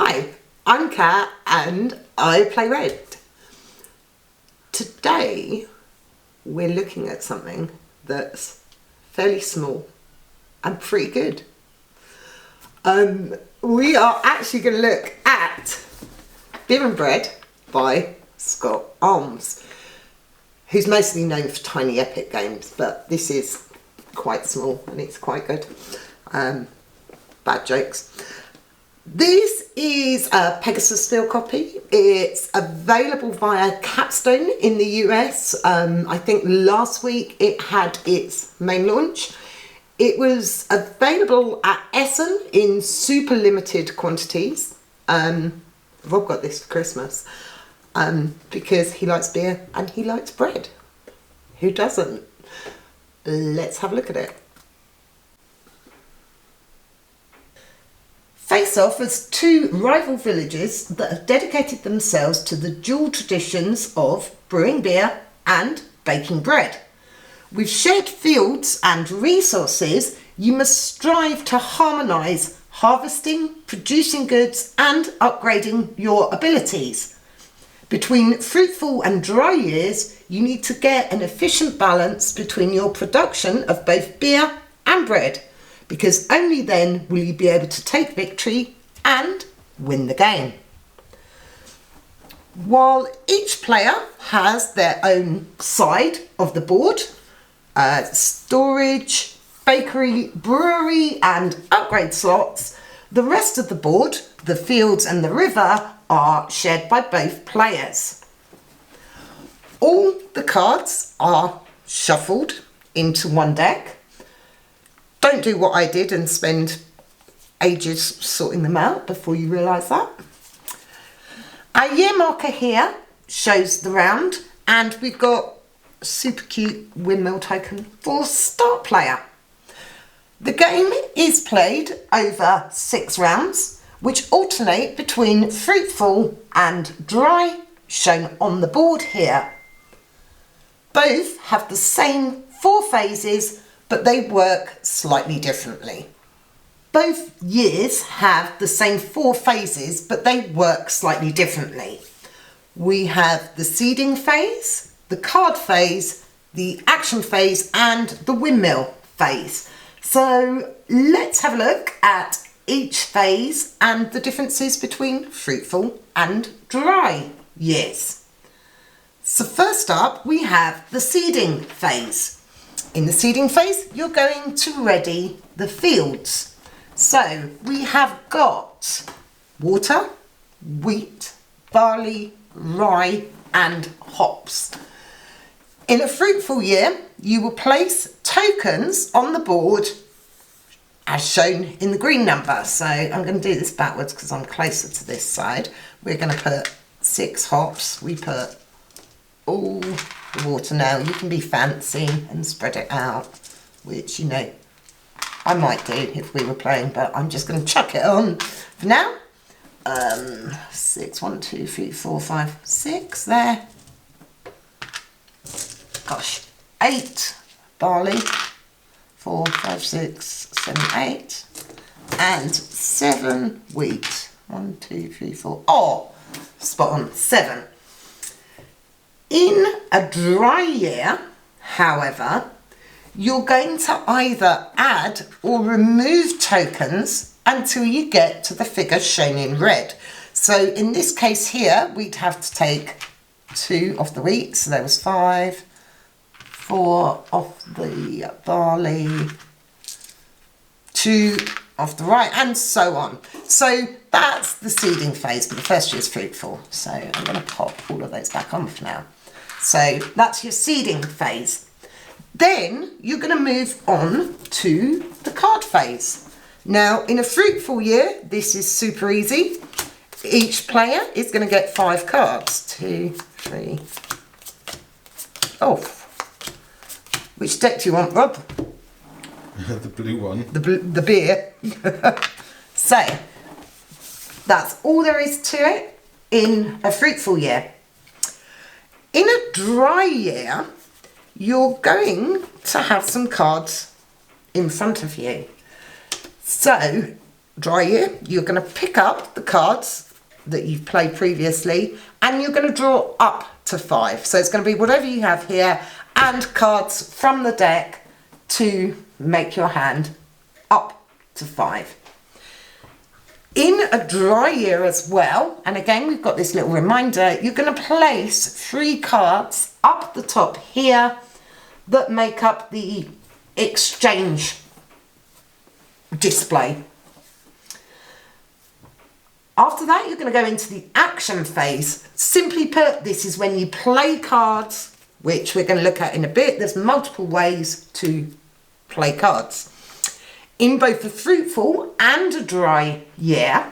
Hi, I'm Kat and I play Red. Today we're looking at something that's fairly small and pretty good. We are actually going to look at Beer and Bread by Scott Almes, who's mostly known for Tiny Epic games, but this is quite small and it's quite good. Bad jokes. This is a Pegasus field copy. It's available via Capstone in the US. I think last week it had its main launch. It was available at Essen in super limited quantities. Rob got this for Christmas because he likes beer and he likes bread. Who doesn't? Let's have a look at it. Face off as two rival villages that have dedicated themselves to the dual traditions of brewing beer and baking bread. With shared fields and resources, you must strive to harmonise harvesting, producing goods and upgrading your abilities. Between fruitful and dry years, you need to get an efficient balance between your production of both beer and bread, because only then will you be able to take victory and win the game. While each player has their own side of the board, storage, bakery, brewery and upgrade slots, the rest of the board, the fields and the river, are shared by both players. All the cards are shuffled into one deck. Don't do what I did and spend ages sorting them out before you realise that. Our year marker here shows the round, and we've got a super cute windmill token for start player. The game is played over 6 rounds, which alternate between fruitful and dry, shown on the board here. Both have the same 4 phases, but they work slightly differently. Both years have the same 4 phases, but they work slightly differently. We have the seeding phase, the card phase, the action phase, and the windmill phase. So let's have a look at each phase and the differences between fruitful and dry years. So first up, we have the seeding phase. In the seeding phase, you're going to ready the fields. So we have got water, wheat, barley, rye and hops. In a fruitful year, you will place tokens on the board as shown in the green number. So I'm going to do this backwards because I'm closer to this side. We're going to put 6 hops. We put all the water now. You can be fancy and spread it out, which, you know, I might do if we were playing, but I'm just going to chuck it on for now. 6, 1, 2, 3, 4, 5, 6 there. Gosh, 8 barley, 4, 5, 6, 7, 8, and 7 wheat. 1, 2, 3, 4. Oh, spot on, 7. In a dry year, however, you're going to either add or remove tokens until you get to the figure shown in red. So in this case here, we'd have to take 2 off the wheat, so there was 5, 4 off the barley, 2 off the rye, and so on. So that's the seeding phase, but the first year is fruitful. So I'm going to pop all of those back on for now. So that's your seeding phase. Then you're going to move on to the card phase. Now, in a fruitful year, this is super easy. Each player is going to get 5 cards. 2, 3. Oh, which deck do you want, Rob? The blue one. The beer. So, that's all there is to it in a fruitful year. In a dry year, you're going to have some cards in front of you. So dry year, you're going to pick up the cards that you've played previously and you're going to draw up to 5. So it's going to be whatever you have here and cards from the deck to make your hand up to 5. In a dry year as well, and again we've got this little reminder, you're going to place 3 cards up the top here that make up the exchange display. After that, you're going to go into the action phase. Simply put, this is when you play cards, which we're going to look at in a bit. There's multiple ways to play cards. In both a fruitful and a dry year,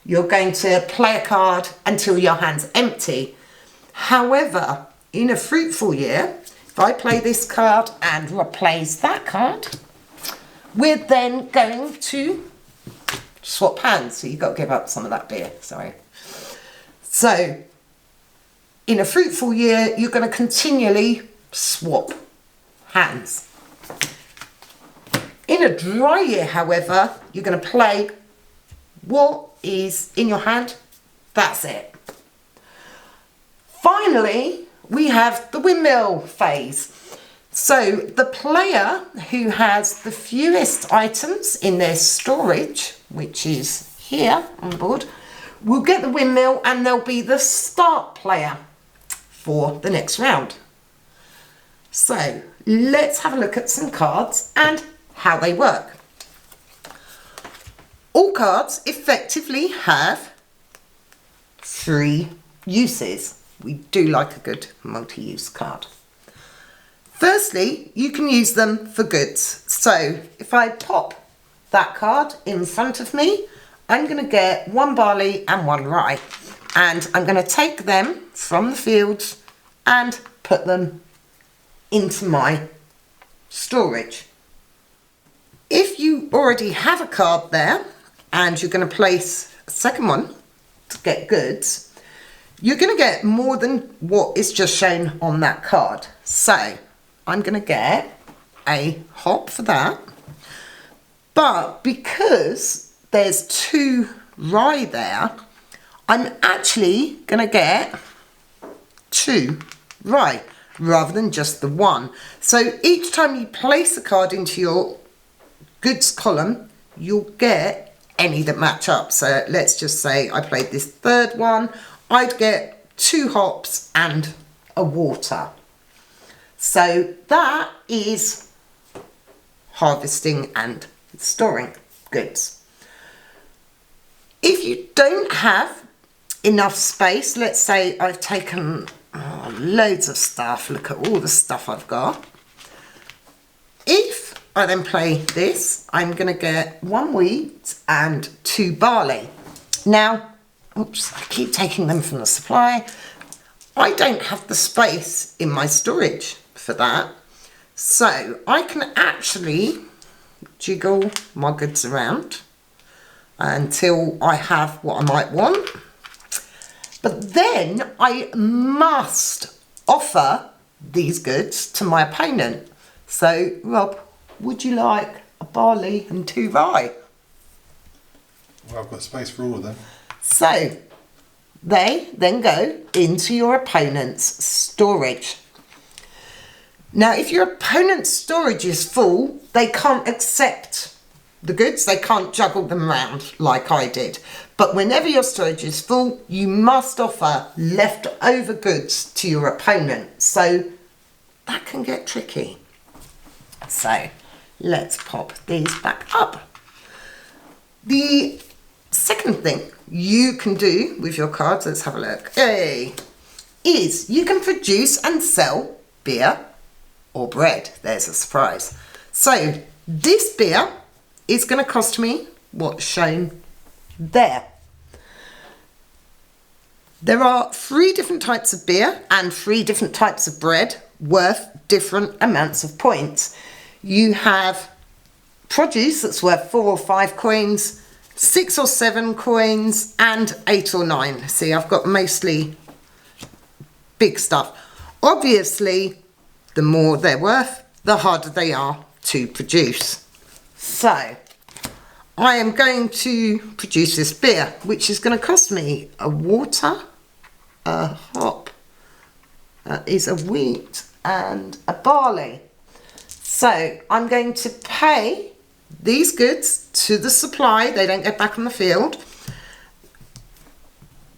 you're going to play a card until your hand's empty. However, in a fruitful year, if I play this card and replace that card, we're then going to swap hands. So you've got to give up some of that beer, sorry. So, in a fruitful year, you're going to continually swap hands. In a dry year, however, you're going to play what is in your hand. That's it. Finally, we have the windmill phase. So the player who has the fewest items in their storage, which is here on the board, will get the windmill and they'll be the start player for the next round. So let's have a look at some cards and how they work. All cards effectively have 3 uses. We do like a good multi-use card. Firstly, you can use them for goods. So if I pop that card in front of me, I'm going to get 1 barley and 1 rye. And I'm going to take them from the fields and put them into my storage. If you already have a card there and you're going to place a second one to get goods, you're going to get more than what is just shown on that card. So I'm going to get a hop for that. But because there's 2 rye there, I'm actually going to get 2 rye rather than just the 1. So each time you place a card into your goods column, you'll get any that match up. So let's just say I played this 3rd one, I'd get 2 hops and a water. So that is harvesting and storing goods. If you don't have enough space, let's say I've taken loads of stuff, look at all the stuff I've got. If I then play this, I'm going to get 1 wheat and 2 barley. Now, oops, I keep taking them from the supply. I don't have the space in my storage for that. So I can actually jiggle my goods around until I have what I might want. But then I must offer these goods to my opponent. So, Rob, would you like a barley and 2 rye? Well, I've got space for all of them. So, they then go into your opponent's storage. Now, if your opponent's storage is full, they can't accept the goods. They can't juggle them around like I did. But whenever your storage is full, you must offer leftover goods to your opponent. So that can get tricky. So let's pop these back up. The second thing you can do with your cards, let's have a look, is you can produce and sell beer or bread. There's a surprise. So this beer is going to cost me what's shown there. There are 3 different types of beer and 3 different types of bread worth different amounts of points. You have produce that's worth 4 or 5 coins, 6 or 7 coins, and 8 or 9. See, I've got mostly big stuff. Obviously, the more they're worth, the harder they are to produce. So, I am going to produce this beer, which is going to cost me a water, a hop, is a wheat and a barley. So I'm going to pay these goods to the supply, they don't go back on the field,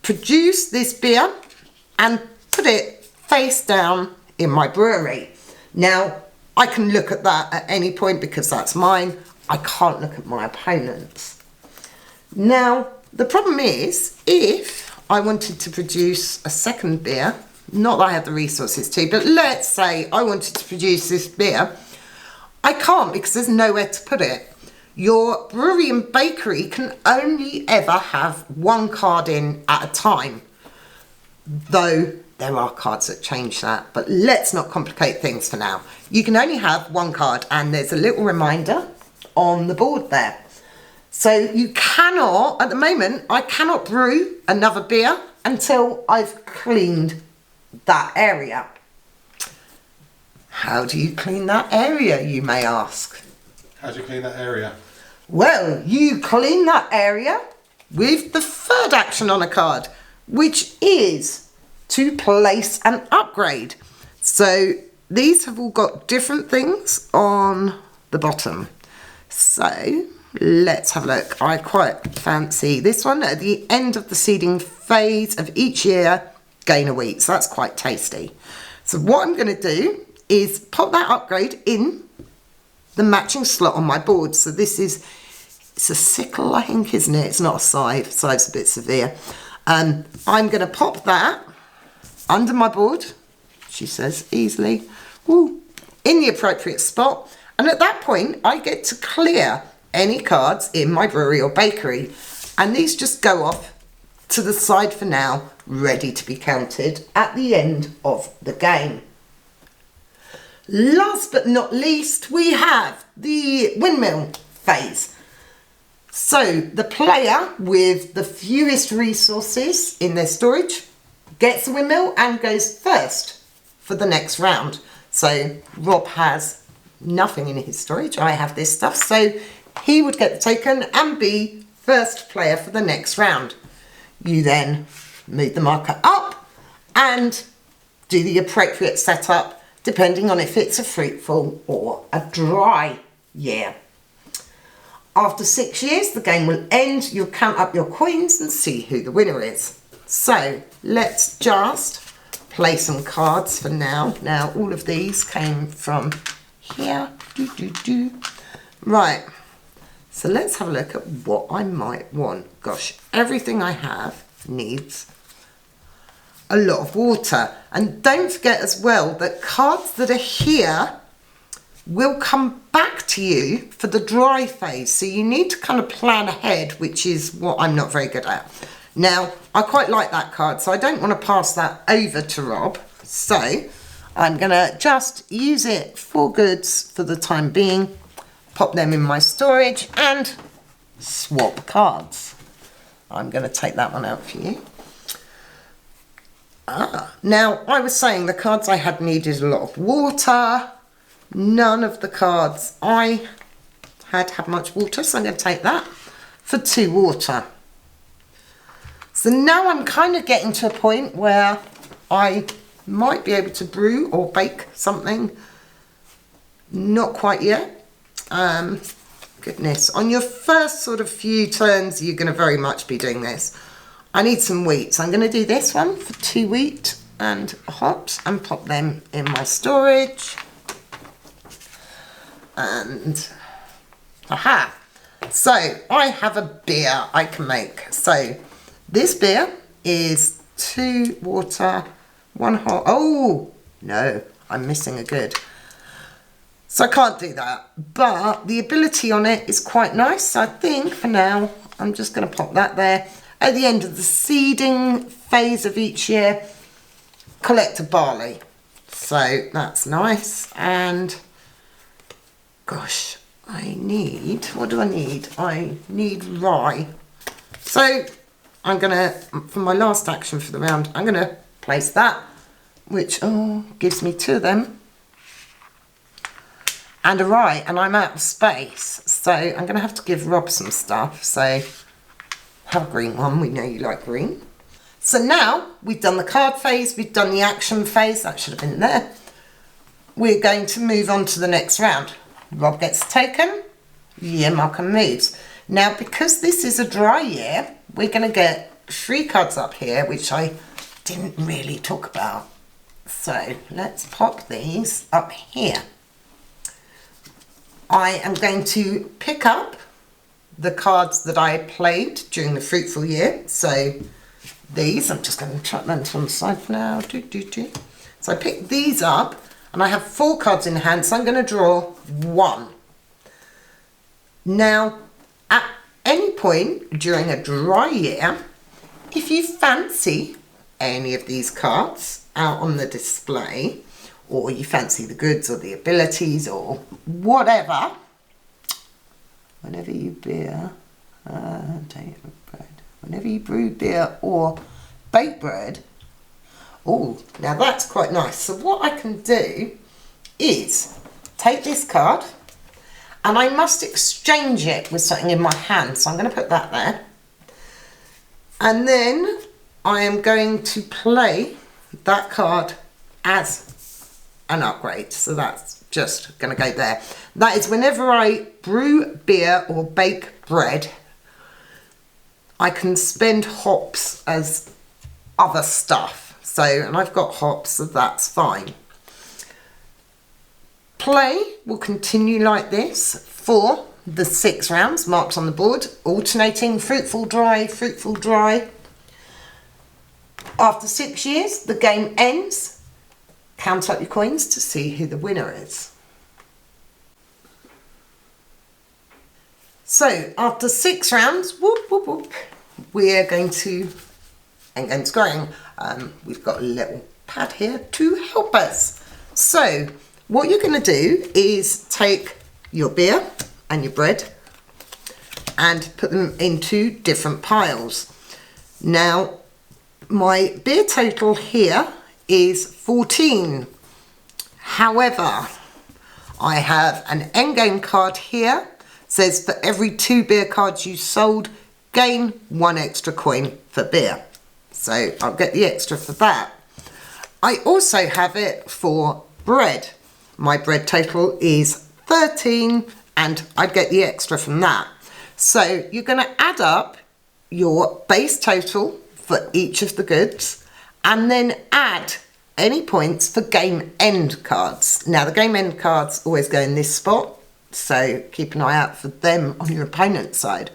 produce this beer and put it face down in my brewery. Now, I can look at that at any point because that's mine. I can't look at my opponent's. Now, the problem is, if I wanted to produce a second beer, not that I have the resources to, but let's say I wanted to produce this beer, I can't because there's nowhere to put it. Your brewery and bakery can only ever have one card in at a time, though there are cards that change that, but let's not complicate things for now. You can only have one card, and there's a little reminder on the board there. So you cannot, at the moment, I cannot brew another beer until I've cleaned that area. How do you clean that area, you may ask? How do you clean that area? Well, you clean that area with the third action on a card, which is to place an upgrade. So these have all got different things on the bottom. So let's have a look. I quite fancy this one. At the end of the seeding phase of each year, gain a wheat. So that's quite tasty. So what I'm going to do is pop that upgrade in the matching slot on my board. So this is, it's a sickle, I think, isn't it? It's not a scythe. Scythe's a bit severe. I'm going to pop that under my board, she says easily, woo, in the appropriate spot. And at that point, I get to clear any cards in my brewery or bakery. And these just go off to the side for now, ready to be counted at the end of the game. Last but not least, we have the windmill phase. So the player with the fewest resources in their storage gets the windmill and goes first for the next round. So Rob has nothing in his storage. I have this stuff. So he would get the token and be first player for the next round. You then move the marker up and do the appropriate setup depending on if it's a fruitful or a dry year. After 6 years, the game will end. You'll count up your coins and see who the winner is. So let's just play some cards for now. Now, all of these came from here. Right. So let's have a look at what I might want. Gosh, everything I have needs a lot of water. And don't forget as well that cards that are here will come back to you for the dry phase. So you need to kind of plan ahead, which is what I'm not very good at. Now, I quite like that card, so I don't want to pass that over to Rob. So I'm going to just use it for goods for the time being, pop them in my storage and swap cards. I'm going to take that one out for you. Now, I was saying the cards I had needed a lot of water. None of the cards I had much water, so I'm going to take that for 2 water. So now I'm kind of getting to a point where I might be able to brew or bake something. Not quite yet. Goodness, on your first sort of few turns, you're going to very much be doing this. I need some wheat, so I'm going to do this one for 2 wheat and hops and pop them in my storage. And, aha! So, I have a beer I can make. So, this beer is 2 water, 1 hot. Oh, no, I'm missing a good. So I can't do that. But the ability on it is quite nice. So I think for now, I'm just going to pop that there. At the end of the seeding phase of each year, collect a barley. So that's nice. And, gosh, I need, what do I need? I need rye. So I'm going to, for my last action for the round, I'm going to place that, which gives me 2 of them. and a right, and I'm out of space. So I'm going to have to give Rob some stuff. So have a green one. We know you like green. So now we've done the card phase, we've done the action phase. That should have been there. We're going to move on to the next round. Rob gets taken. Year marker moves. Now, because this is a dry year, we're going to get 3 cards up here, which I didn't really talk about. So let's pop these up here. I am going to pick up the cards that I played during the fruitful year. So these, I'm just going to chuck them to one side for now. So I picked these up and I have 4 cards in hand, so I'm going to draw 1. Now, at any point during a dry year, if you fancy any of these cards out on the display, or you fancy the goods or the abilities or whatever, whenever you beer, whenever you brew beer or bake bread, oh, now that's quite nice. So what I can do is take this card, and I must exchange it with something in my hand. So I'm going to put that there. And then I am going to play that card as an upgrade. So that's just going to go there. That is whenever I brew beer or bake bread, I can spend hops as other stuff. So, and I've got hops, so that's fine. Play will continue like this for the 6 rounds marked on the board, alternating fruitful, dry, fruitful, dry. After 6 years, the game ends. Count up your coins to see who the winner is. So, after 6 rounds, whoop, whoop, whoop, we are going to end game scoring. We've got a little pad here to help us. So, what you're going to do is take your beer and your bread and put them into different piles. Now, my beer total here is 14. However, I have an endgame card here. Says for every 2 beer cards you sold, gain 1 extra coin for beer. So I'll get the extra for that. I also have it for bread. My bread total is 13 and I'd get the extra from that. So you're going to add up your base total for each of the goods and then add any points for game end cards. Now the game end cards always go in this spot, so keep an eye out for them on your opponent's side.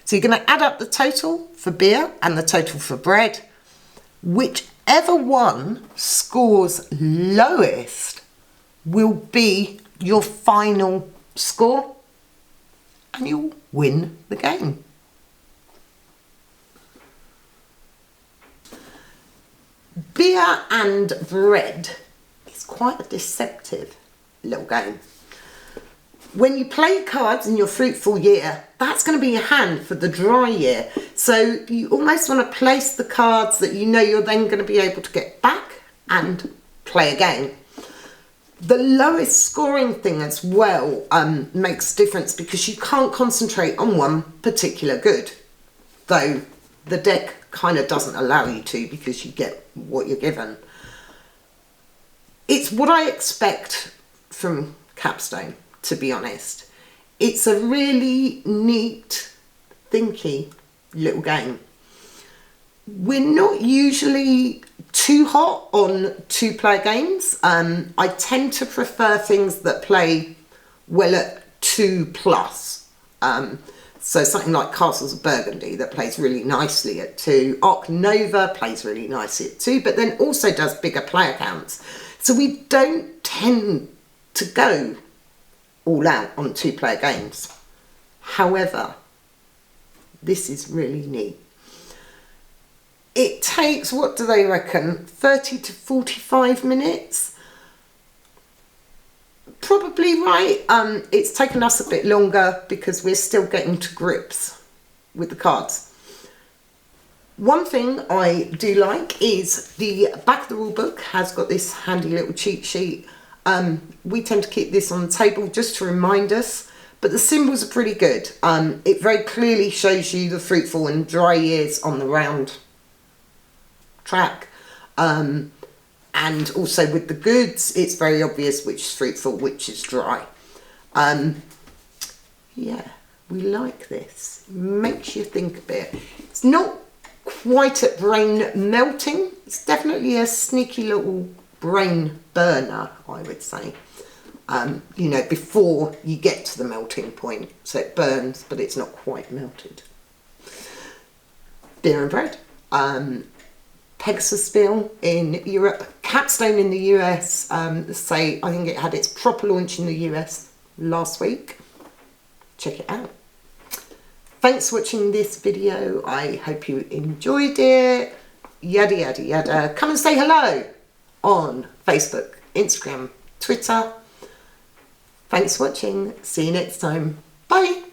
So you're going to add up the total for beer and the total for bread. Whichever one scores lowest will be your final score and you'll win the game. Beer and bread is quite a deceptive little game. When you play cards in your fruitful year, that's going to be your hand for the dry year. So you almost want to place the cards that you know you're then going to be able to get back and play again. The lowest scoring thing as well makes a difference because you can't concentrate on one particular good, though the deck kind of doesn't allow you to because you get what you're given. It's what I expect from Capstone, to be honest. It's a really neat, thinky little game. We're not usually too hot on 2-player games. I tend to prefer things that play well at 2+. So something like Castles of Burgundy that plays really nicely at 2. Arc Nova plays really nicely at 2, but then also does bigger player counts. So we don't tend to go all out on 2-player games. However, this is really neat. It takes, what do they reckon, 30 to 45 minutes? Probably right. It's taken us a bit longer because we're still getting to grips with the cards. One thing I do like is the back of the rule book has got this handy little cheat sheet We tend to keep this on the table just to remind us, but the symbols are pretty good. It very clearly shows you the fruitful and dry years on the round track. And also with the goods, it's very obvious which is fruitful, which is dry. Yeah, we like this. Makes you think a bit. It's not quite at brain melting. It's definitely a sneaky little brain burner, I would say. You know, before you get to the melting point. So it burns, but it's not quite melted. Beer and bread. Pegasus Bill in Europe. Capstone in the US. I think it had its proper launch in the US last week. Check it out. Thanks for watching this video. I hope you enjoyed it. Yada yada yada. Come and say hello on Facebook, Instagram, Twitter. Thanks for watching. See you next time. Bye.